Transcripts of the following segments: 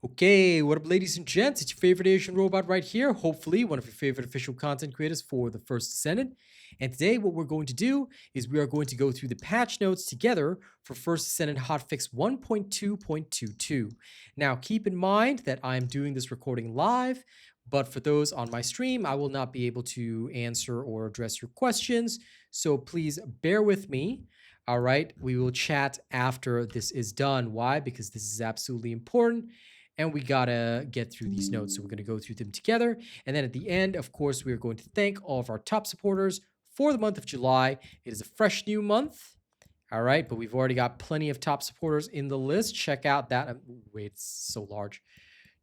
Okay, what up, ladies and gents? It's your favorite Asian robot right here. Hopefully, one of your favorite official content creators for the First Descendant. And today, what we're going to do is we are going to go through the patch notes together for First Descendant Hotfix 1.2.22. Now, keep in mind that I'm doing this recording live, but for those on my stream, I will not be able to answer or address your questions. So please bear with me. All right, we will chat after this is done. Why? Because this is absolutely important and we gotta get through these notes. So we're gonna go through them together. And then at the end, of course, we're going to thank all of our top supporters for the month of July. It is a fresh new month. All right, but we've already got plenty of top supporters in the list. Check out that, wait, it's so large.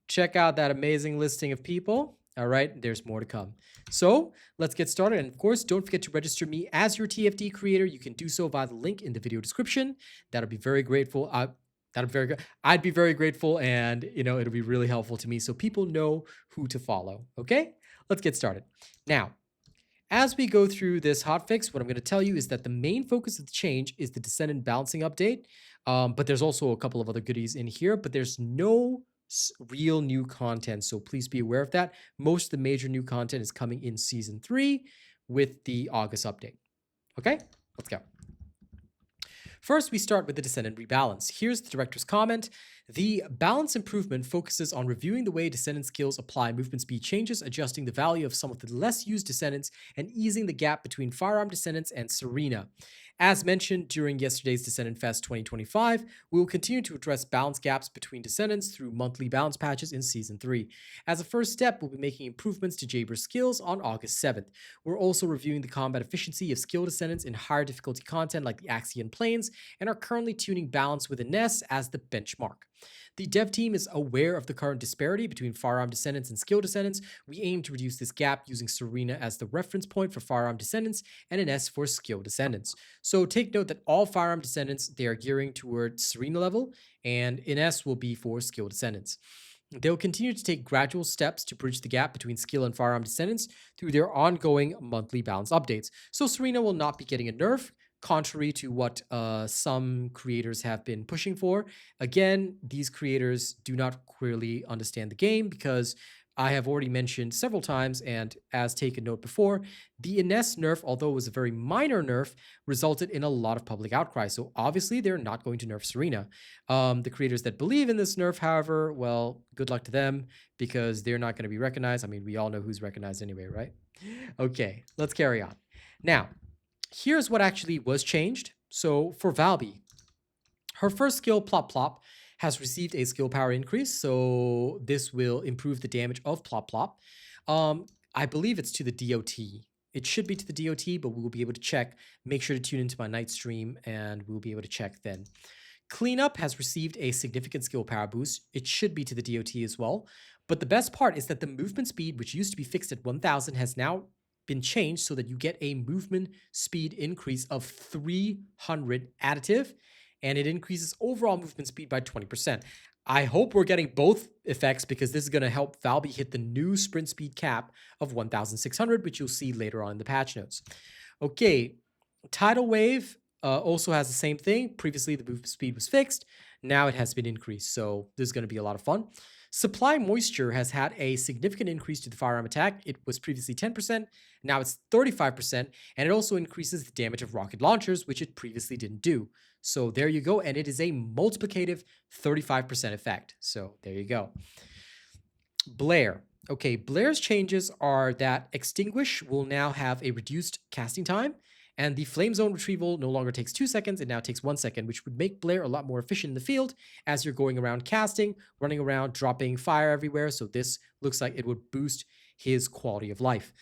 Check out that amazing listing of people. All right, there's more to come. So let's get started. And of course, don't forget to register me as your TFD creator. You can do so via the link in the video description. That'll be very grateful. I'd be very grateful, and it'll be really helpful to me so people know who to follow. Okay, let's get started. Now, as we go through this hotfix, what I'm going to tell you is that the main focus of the change is the descendant balancing update. But there's also a couple of other goodies in here, but there's no real new content, so please be aware of that. Most of the major new content is coming in season 3 with the August update. Okay, let's go. First, we start with the descendant rebalance. Here's the director's comment. The balance improvement focuses on reviewing the way descendant skills apply movement speed changes, adjusting the value of some of the less used descendants, and easing the gap between firearm descendants and Serena. As mentioned during yesterday's Descendant Fest 2025, we will continue to address balance gaps between descendants through monthly balance patches in Season 3. As a first step, we'll be making improvements to Jaber's skills on August 7th. We're also reviewing the combat efficiency of skill descendants in higher difficulty content like the Axian Plains, and are currently tuning balance with a Ness as the benchmark. The dev team is aware of the current disparity between firearm descendants and skill descendants. We aim to reduce this gap using Serena as the reference point for firearm descendants and an S for skill descendants. So take note that all firearm descendants, they are gearing toward Serena level, and an S will be for skill descendants. They'll continue to take gradual steps to bridge the gap between skill and firearm descendants through their ongoing monthly balance updates. So Serena will not be getting a nerf, contrary to what some creators have been pushing for. Again, these creators do not clearly understand the game because I have already mentioned several times, and as taken note before, the Ines nerf, although it was a very minor nerf, resulted in a lot of public outcry. So obviously, they're not going to nerf Serena. The creators that believe in this nerf, however, well, good luck to them because they're not going to be recognized. I mean, we all know who's recognized anyway, right? Okay, let's carry on. Now, here's what actually was changed. So for Valby, her first skill, Plop Plop, has received a skill power increase. So this will improve the damage of Plop Plop. I believe it's to the DOT. It should be to the DOT, but we will be able to check. Make sure to tune into my night stream and we'll be able to check then. Cleanup has received a significant skill power boost. It should be to the DOT as well. But the best part is that the movement speed, which used to be fixed at 1000, has now been changed so that you get a movement speed increase of 300 additive, and it increases overall movement speed by 20%. I hope we're getting both effects because this is going to help Valby hit the new sprint speed cap of 1600, which you'll see later on in the patch notes. Okay, Tidal Wave also has the same thing. Previously, the movement speed was fixed. Now it has been increased, so this is going to be a lot of fun. Supply Moisture has had a significant increase to the firearm attack. It was previously 10%, now it's 35%, and it also increases the damage of rocket launchers, which it previously didn't do. So there you go, and it is a multiplicative 35% effect. So there you go. Blair. Okay, Blair's changes are that Extinguish will now have a reduced casting time, and the flame zone retrieval no longer takes 2 seconds, it now takes 1 second, which would make Blair a lot more efficient in the field as you're going around casting, running around, dropping fire everywhere. So this looks like it would boost his quality of life.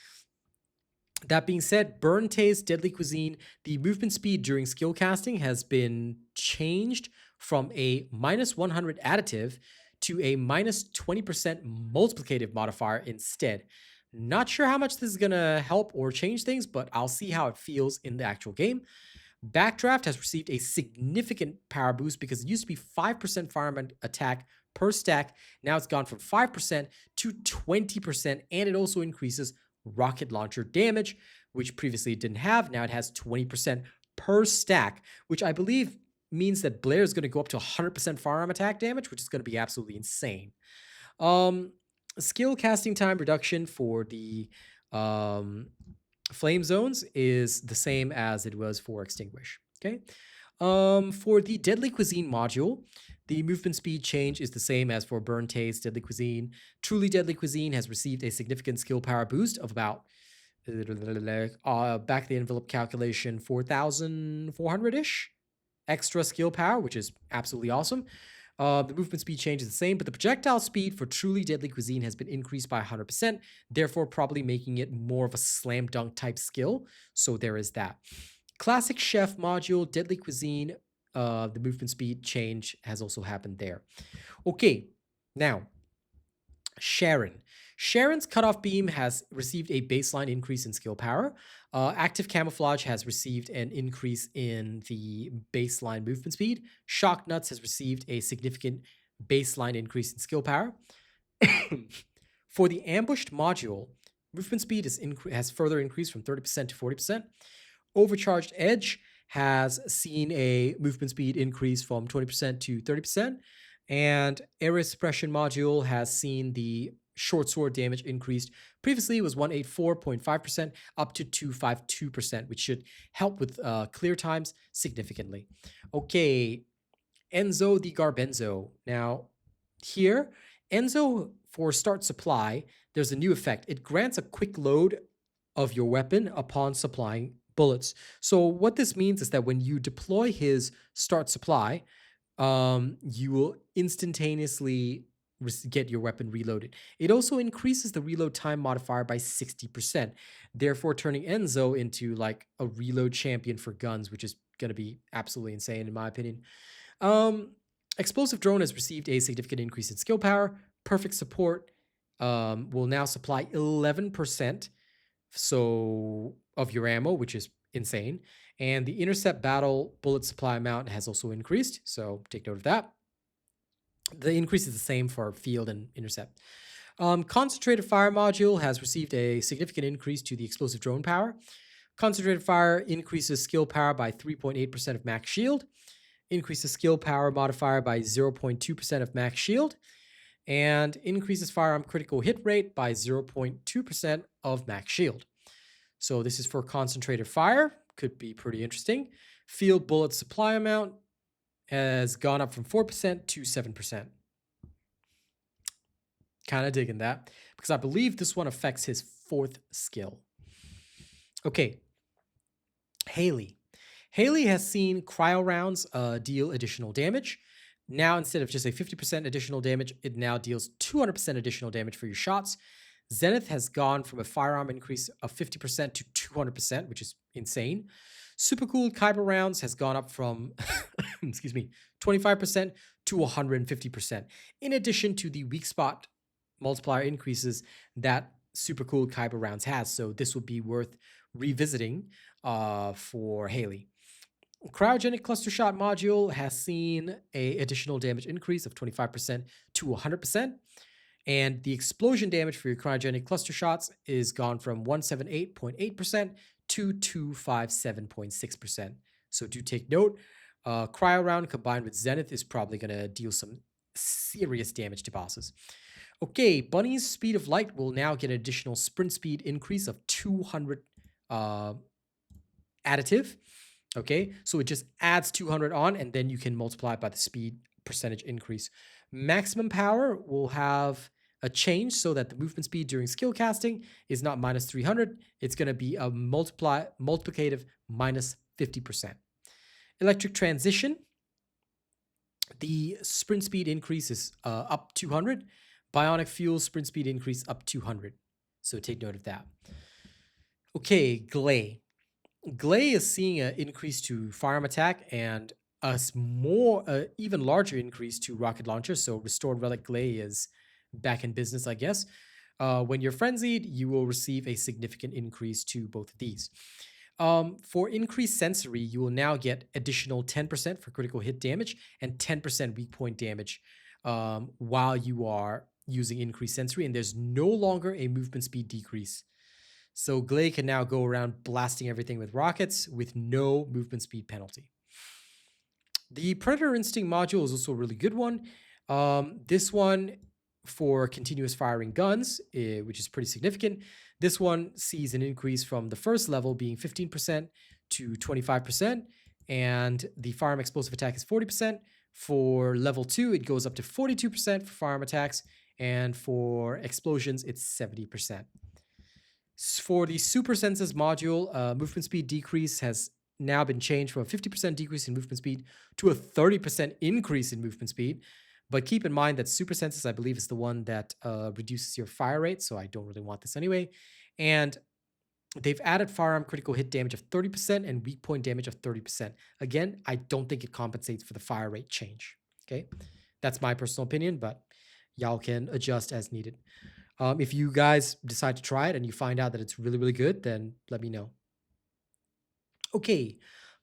That being said, Burn Taste Deadly Cuisine, the movement speed during skill casting has been changed from a minus 100 additive to a minus 20% multiplicative modifier instead. Not sure how much this is going to help or change things, but I'll see how it feels in the actual game. Backdraft has received a significant power boost because it used to be 5% firearm attack per stack. Now it's gone from 5% to 20%, and it also increases rocket launcher damage, which previously it didn't have. Now it has 20% per stack, which I believe means that Blair is going to go up to 100% firearm attack damage, which is going to be absolutely insane. Skill casting time reduction for the flame zones is the same as it was for extinguish. Okay. For the deadly cuisine module, the movement speed change is the same as for burn taste, deadly cuisine. Truly deadly cuisine has received a significant skill power boost of about back the envelope calculation 4,400-ish extra skill power, which is absolutely awesome. The movement speed change is the same, but the projectile speed for truly deadly cuisine has been increased by 100%, therefore probably making it more of a slam dunk type skill. So there is that. Classic chef module, deadly cuisine, the movement speed change has also happened there. Okay, now Sharen. Sharen's cutoff beam has received a baseline increase in skill power. Active camouflage has received an increase in the baseline movement speed. Shock nuts has received a significant baseline increase in skill power. For the ambushed module, movement speed has further increased from 30% to 40%. Overcharged edge has seen a movement speed increase from 20% to 30%. And area suppression module has seen the short sword damage increased. Previously, it was 184.5% up to 252%, which should help with clear times significantly. Okay, Enzo the Garbenzo. Now, here, Enzo for start supply, there's a new effect. It grants a quick load of your weapon upon supplying bullets. So what this means is that when you deploy his start supply, you will instantaneously get your weapon reloaded. It also increases the reload time modifier by 60%, therefore turning Enzo into like a reload champion for guns, which is going to be absolutely insane in my opinion. Explosive drone has received a significant increase in skill power. Perfect support will now supply 11% of your ammo, which is insane. And the intercept battle bullet supply amount has also increased, so take note of that. The increase is the same for field and intercept. Concentrated fire module has received a significant increase to the explosive drone power. Concentrated fire increases skill power by 3.8% of max shield, increases skill power modifier by 0.2% of max shield, and increases firearm critical hit rate by 0.2% of max shield. So this is for concentrated fire, could be pretty interesting. Field bullet supply amount has gone up from 4% to 7%. Kind of digging that, because I believe this one affects his fourth skill. Okay, Hailey. Hailey has seen cryo rounds deal additional damage. Now, instead of just a 50% additional damage, it now deals 200% additional damage for your shots. Zenith has gone from a firearm increase of 50% to 200%, which is insane. Supercooled Kyber rounds has gone up from 25% to 150%, in addition to the weak spot multiplier increases that Supercooled Kyber rounds has. So this would be worth revisiting for Hailey. Cryogenic cluster shot module has seen an additional damage increase of 25% to 100%. And the explosion damage for your cryogenic cluster shots is gone from 178.8% to 257.6%. So do take note, cryo round combined with Zenith is probably going to deal some serious damage to bosses. Okay, Bunny's speed of light will now get an additional sprint speed increase of 200 additive. Okay, so it just adds 200 on, and then you can multiply it by the speed percentage increase. Maximum power will have a change so that the movement speed during skill casting is not minus 300. It's going to be a multiplicative minus 50%. Electric transition, the sprint speed increase is up 200. Bionic fuel sprint speed increase up 200. So take note of that. Okay, Gley. Gley is seeing an increase to firearm attack and a even larger increase to rocket launcher. So Restored Relic Gley is back in business, I guess. When you're frenzied, you will receive a significant increase to both of these. For increased sensory, you will now get additional 10% for critical hit damage and 10% weak point damage while you are using increased sensory, and there's no longer a movement speed decrease. So Gley can now go around blasting everything with rockets with no movement speed penalty. The Predator Instinct module is also a really good one. This one for continuous firing guns, which is pretty significant. This one sees an increase from the first level being 15% to 25%, and the firearm explosive attack is 40%. For level 2, it goes up to 42% for firearm attacks, and for explosions, it's 70%. For the Super Senses module, movement speed decrease has now been changed from a 50% decrease in movement speed to a 30% increase in movement speed. But keep in mind that Super Senses, I believe, is the one that reduces your fire rate, so I don't really want this anyway. And they've added firearm critical hit damage of 30% and weak point damage of 30%. Again, I don't think it compensates for the fire rate change. Okay, that's my personal opinion, but y'all can adjust as needed. If you guys decide to try it and you find out that it's really, really good, then let me know. Okay,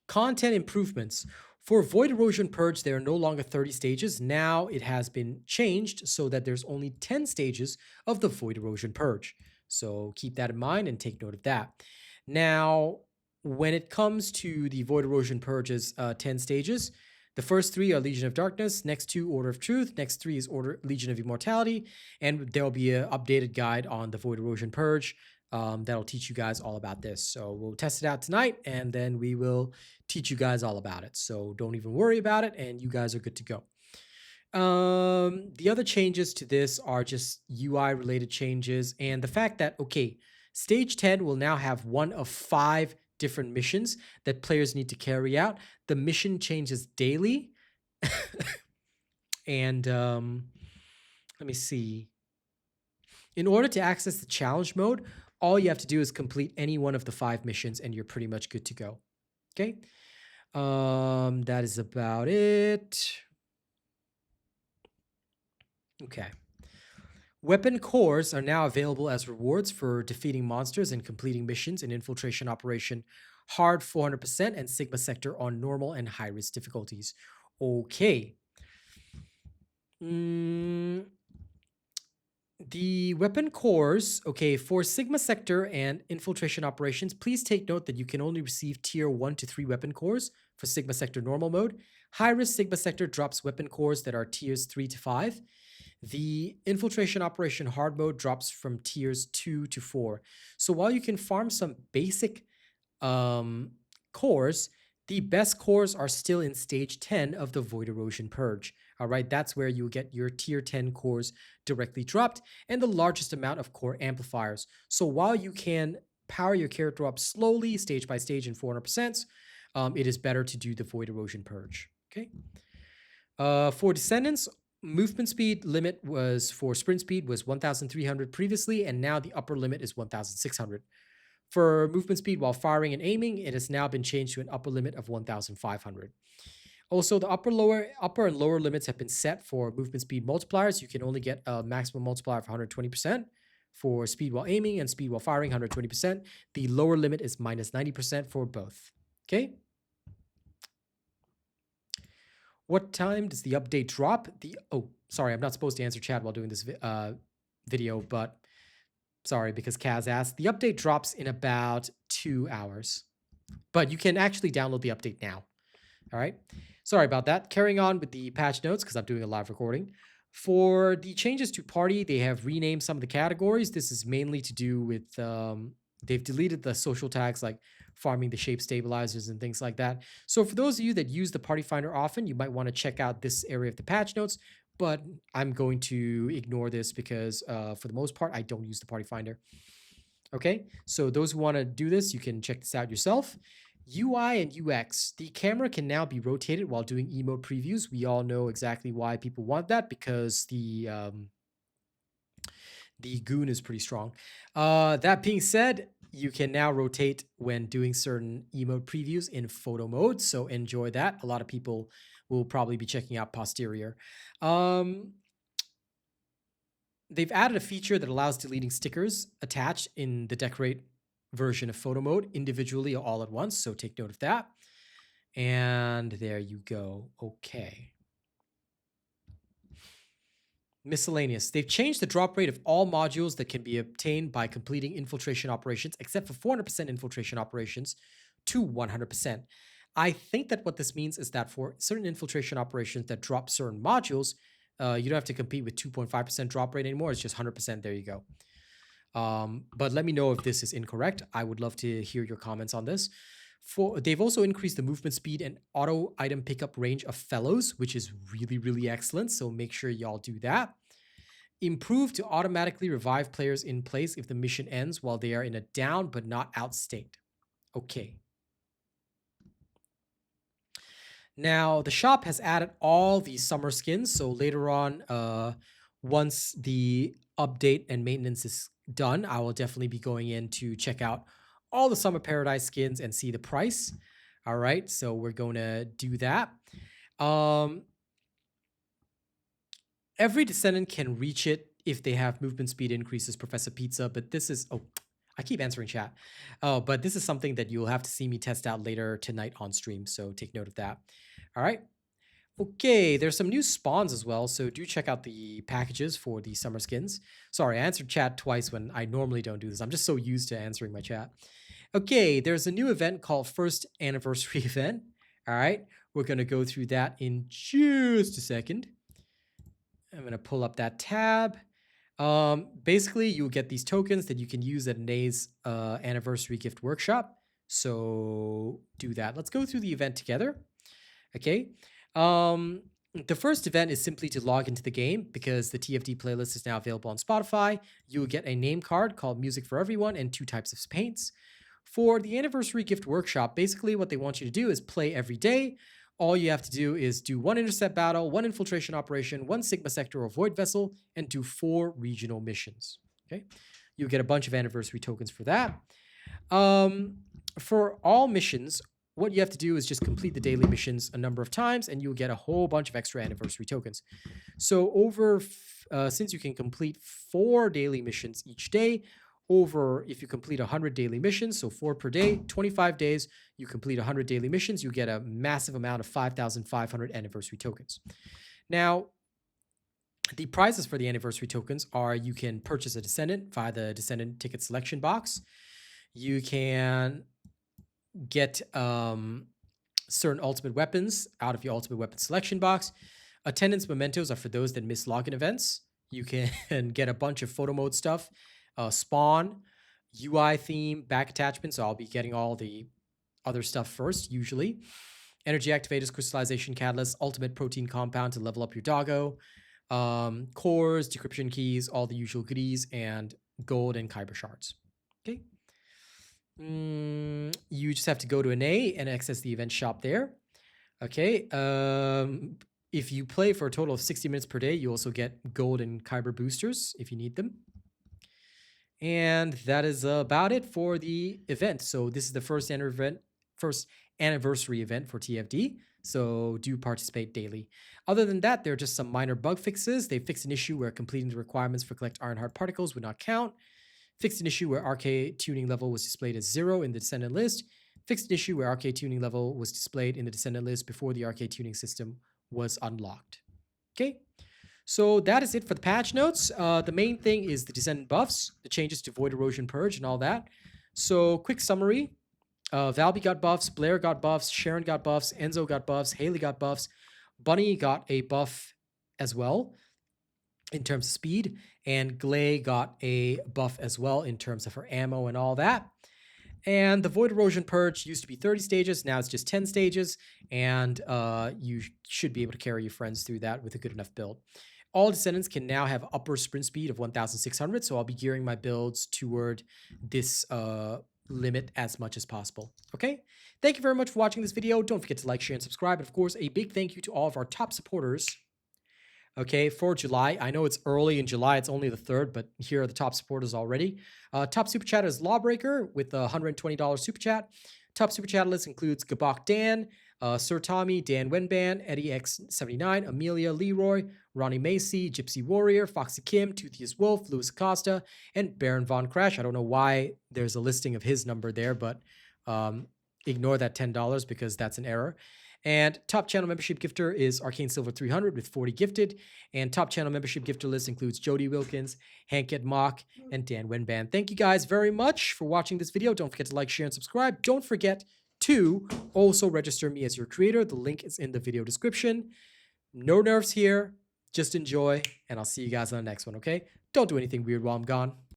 content improvements. For Void Erosion Purge, there are no longer 30 stages. Now it has been changed so that there's only 10 stages of the Void Erosion Purge. So keep that in mind and take note of that. Now, when it comes to the Void Erosion Purge's 10 stages, the first 3 are Legion of Darkness, next 2 Order of Truth, next 3 is Legion of Immortality, and there'll be an updated guide on the Void Erosion Purge that'll teach you guys all about this. So we'll test it out tonight, and then we will teach you guys all about it. So don't even worry about it, and you guys are good to go. The other changes to this are just UI related changes, and the fact that, okay, Stage 10 will now have 1 of 5 different missions that players need to carry out. The mission changes daily. And let me see. In order to access the challenge mode, all you have to do is complete any one of the 5 missions and you're pretty much good to go. Okay. That is about it. Okay. Weapon cores are now available as rewards for defeating monsters and completing missions in Infiltration Operation Hard 400% and Sigma Sector on normal and high risk difficulties. Okay. The weapon cores, okay, for Sigma Sector and Infiltration Operations, please take note that you can only receive tier 1 to 3 weapon cores for Sigma Sector normal mode. High risk Sigma Sector drops weapon cores that are tiers 3 to 5. The Infiltration Operation hard mode drops from tiers 2 to 4. So while you can farm some basic cores, the best cores are still in stage 10 of the Void Erosion Purge. All right, that's where you get your tier 10 cores directly dropped and the largest amount of core amplifiers. So while you can power your character up slowly, stage by stage in 400%, it is better to do the Void Erosion Purge. Okay. For Descendants, movement speed limit was for sprint speed was 1,300 previously, and now the upper limit is 1,600. For movement speed while firing and aiming, it has now been changed to an upper limit of 1,500. Also, the upper and lower limits have been set for movement speed multipliers. You can only get a maximum multiplier of 120% for speed while aiming and speed while firing, 120%. The lower limit is minus 90% for both. Okay. What time does the update drop? Sorry, I'm not supposed to answer chat while doing this video, but sorry, because Kaz asked. The update drops in about 2 hours, but you can actually download the update now. All right. Sorry about that. Carrying on with the patch notes, because I'm doing a live recording. For the changes to party, they have renamed some of the categories. This is mainly to do with, they've deleted the social tags like farming the shape stabilizers and things like that. So for those of you that use the party finder often, you might want to check out this area of the patch notes, but I'm going to ignore this because for the most part, I don't use the party finder. Okay, so those who want to do this, you can check this out yourself. UI and UX, the camera can now be rotated while doing emote previews. We all know exactly why people want that, because the goon is pretty strong. That being said, you can now rotate when doing certain emote previews in photo mode, so enjoy that. A lot of people will probably be checking out posterior. They've added a feature that allows deleting stickers attached in the decorate version of photo mode individually or all at once, so take note of that. And there you go. Okay. Miscellaneous. They've changed the drop rate of all modules that can be obtained by completing infiltration operations, except for 400% infiltration operations, to 100%. I think that what this means is that for certain infiltration operations that drop certain modules, you don't have to compete with 2.5% drop rate anymore. It's just 100%. There you go. But let me know if this is incorrect. I would love to hear your comments on this. They've also increased the movement speed and auto item pickup range of fellows, which is really, really excellent. So make sure y'all do that. Improved to automatically revive players in place if the mission ends while they are in a down but not out state. Okay. Now, the shop has added all these summer skins. So later on, once the update and maintenance is done, I will definitely be going in to check out all the Summer Paradise skins and see the price. All right, so we're going to do that. Every descendant can reach it if they have movement speed increases, Professor Pizza, but this is, oh, I keep answering chat. Oh, but this is something that you'll have to see me test out later tonight on stream, so take note of that. All right. Okay, there's some new spawns as well, so do check out the packages for the summer skins. Sorry, I answered chat twice when I normally don't do this. I'm just so used to answering my chat. Okay, there's a new event called First Anniversary Event. All right, we're going to go through that in just a second. I'm going to pull up that tab. Basically, you'll get these tokens that you can use at Nay's Anniversary Gift Workshop. So do that. Let's go through the event together. Okay. The first event is simply to log into the game because the TFD playlist is now available on Spotify. You will get a name card called Music for Everyone and 2 types of paints. For the Anniversary Gift Workshop, basically what they want you to do is play every day. All you have to do is do 1 intercept battle, 1 infiltration operation, 1 Sigma sector or void vessel, and do 4 regional missions. Okay, you get a bunch of anniversary tokens for that. For all missions, what you have to do is just complete the daily missions a number of times, and you'll get a whole bunch of extra anniversary tokens. So since you can complete 4 daily missions each day, if you complete 100 daily missions, so 4 per day, 25 days, you complete 100 daily missions, you get a massive amount of 5,500 anniversary tokens. Now, the prizes for the anniversary tokens are you can purchase a descendant via the descendant ticket selection box. You can get certain ultimate weapons out of your ultimate weapon selection box. Attendance mementos are for those that miss login events. You can get a bunch of photo mode stuff, spawn, UI theme, back attachments. So I'll be getting all the other stuff first, usually. Energy activators, crystallization catalysts, ultimate protein compound to level up your doggo, cores, decryption keys, all the usual goodies, and gold and kyber shards. Okay. You just have to go to an A and access the event shop there. Okay. If you play for a total of 60 minutes per day, you also get gold and kyber boosters if you need them. And that is about it for the event. So this is the first anniversary event for TFD. So do participate daily. Other than that, there are just some minor bug fixes. They fixed an issue where completing the requirements for collect Ironheart particles would not count. Fixed an issue where RK tuning level was displayed as 0 in the descendant list. Fixed an issue where RK tuning level was displayed in the descendant list before the RK tuning system was unlocked. Okay, so that is it for the patch notes. The main thing is the descendant buffs, the changes to Void Erosion Purge and all that. So quick summary. Valby got buffs, Blair got buffs, Sharen got buffs, Enzo got buffs, Hailey got buffs. Bunny got a buff as well in terms of speed, and Gley got a buff as well in terms of her ammo and all that. And the Void Erosion Purge used to be 30 stages, now it's just 10 stages, and you should be able to carry your friends through that with a good enough build. All descendants can now have upper sprint speed of 1,600, so I'll be gearing my builds toward this limit as much as possible. Okay, thank you very much for watching this video. Don't forget to like, share, and subscribe. And of course, a big thank you to all of our top supporters. Okay, for July. I know it's early in July. It's only the 3rd, but here are the top supporters already. Top super chat is Lawbreaker with a $120 super chat. Top super chat list includes Gabak Dan, Sir Tommy, Dan Wenban, Eddie X79, Amelia Leroy, Ronnie Macy, Gypsy Warrior, Foxy Kim, Toothiest Wolf, Louis Acosta, and Baron Von Crash. I don't know why there's a listing of his number there, but ignore that $10 because that's an error. And top channel membership gifter is Arcane Silver 300 with 40 gifted. And top channel membership gifter list includes Jody Wilkins, Hanket Mock, and Dan Wenban. Thank you guys very much for watching this video. Don't forget to like, share, and subscribe. Don't forget 2, also register me as your creator. The link is in the video description. No nerfs here. Just enjoy, and I'll see you guys on the next one, okay? Don't do anything weird while I'm gone.